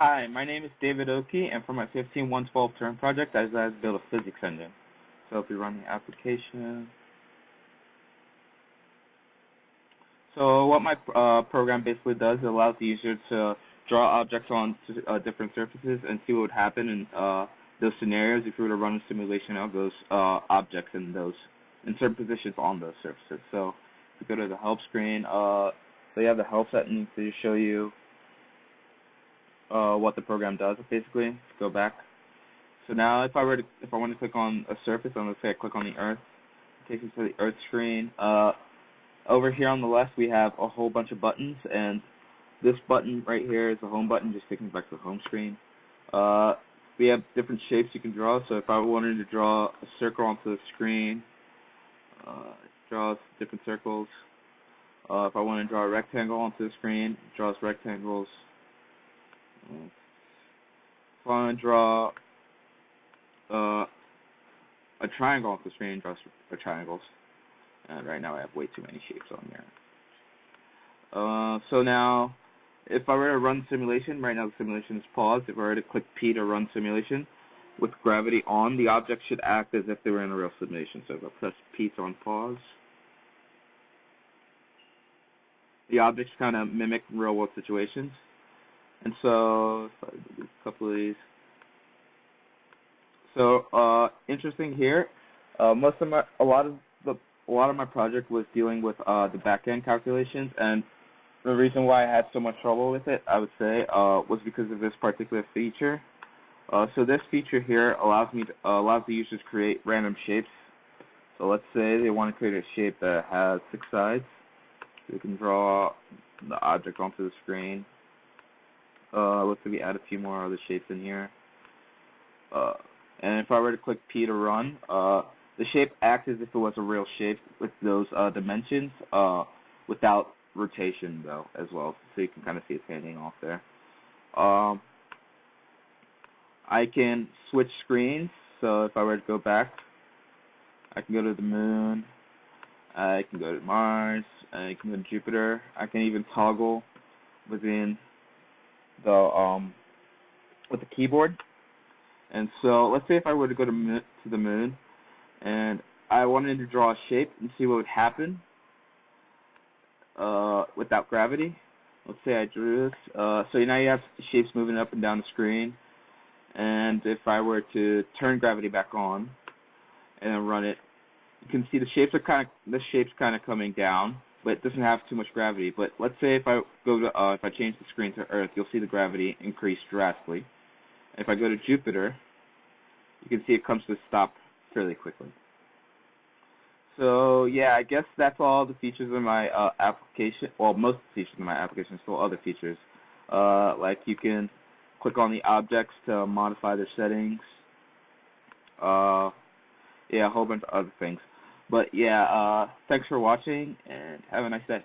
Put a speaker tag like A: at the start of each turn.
A: Hi, my name is David Oki, and for my 15112 term project, I decided to build a physics engine. So if we run the application, so what my program basically does, it allows the user to draw objects on different surfaces and see what would happen in those scenarios if we were to run a simulation of those objects in certain positions on those surfaces. So if we go to the help screen, so you have the help settings to show you what the program does basically. Let's go back. So now if I want to click on a surface, I'm going to say I click on the Earth. It takes me to the Earth screen. Over here on the left we have a whole bunch of buttons, and this button right here is the home button, just takes me back to the home screen. We have different shapes you can draw, so if I wanted to draw a circle onto the screen, draws different circles. If I want to draw a rectangle onto the screen, it draws rectangles. If I want to draw a triangle off the screen, it draws triangles. And right now I have way too many shapes on here. So now, if I were to run simulation, right now the simulation is paused. If I were to click P to run simulation, with gravity on, the object should act as if they were in a real simulation. So if I press P to unpause, the objects kind of mimic real world situations. And so, if I do a couple of these. So, interesting here. A lot of my project was dealing with the back-end calculations, and the reason why I had so much trouble with it, I would say, was because of this particular feature. So this feature here allows the user to create random shapes. So let's say they want to create a shape that has 6 sides. So we can draw the object onto the screen. Let's say we add a few more other shapes in here. And if I were to click P to run, the shape acts as if it was a real shape with those dimensions, without rotation though as well. So you can kind of see it hanging off there. I can switch screens. So if I were to go back, I can go to the moon. I can go to Mars. I can go to Jupiter. I can even toggle within with the keyboard. And so let's say if I were to go to the moon and I wanted to draw a shape and see what would happen without gravity. Let's say I drew this. So now you have shapes moving up and down the screen. And if I were to turn gravity back on and then run it, you can see the shape's kind of coming down, but it doesn't have too much gravity. But let's say if I change the screen to Earth, you'll see the gravity increase drastically. If I go to Jupiter, you can see it comes to a stop fairly quickly. So yeah, I guess that's all the features in my application. Well, most of the features in my application, still other features. Like you can click on the objects to modify their settings. Yeah, a whole bunch of other things. But yeah, thanks for watching and have a nice day.